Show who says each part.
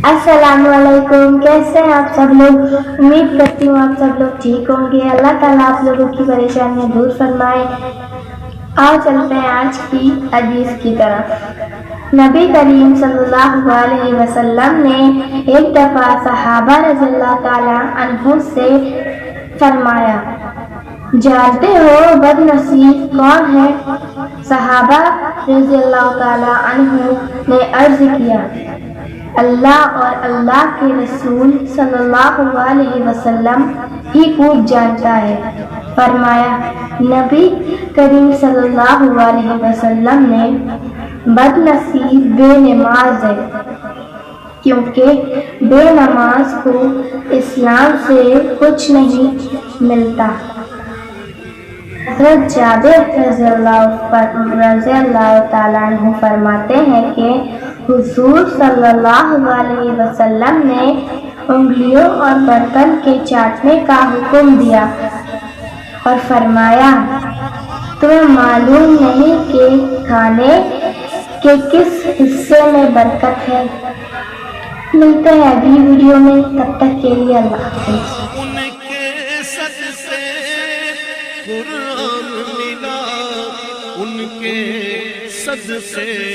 Speaker 1: السلام علیکم، کیسے ہیں آپ سب لوگ؟ امید کرتی ہوں آپ سب لوگ ٹھیک ہوں گے۔ اللہ تعالیٰ آپ لوگوں کی پریشانیاں دور فرمائے۔ آؤ چلتے ہیں آج کی حدیث کی طرف۔ نبی کریم صلی اللہ علیہ وسلم نے ایک دفعہ صحابہ رضی اللہ تعالیٰ عنہ سے فرمایا، جانتے ہو بد نصیب کون ہے؟ صحابہ رضی اللہ تعالیٰ عنہ نے عرض کیا، اللہ اور اللہ کے رسول صلی اللہ علیہ وسلم ہی خوب جانتا ہے۔ فرمایا، نبی کریم صلی اللہ علیہ وسلم نے، بد نصیب بے نماز ہے، کیونکہ بے نماز کو اسلام سے کچھ نہیں ملتا۔ حضرت جابر رضی اللہ تعالیٰ عنہ فرماتے ہیں کہ حضور صلی اللہ علیہ وسلم نے انگلیوں اور برتن کے چاٹنے کا حکم دیا اور فرمایا، تمہیں معلوم نہیں کہ کھانے کے کس حصے میں برکت ہے؟ ملتے ہیں اگلی ویڈیو میں، تب تک کے لیے اللہ حافظ۔
Speaker 2: قرآن ملا ان کے صدقے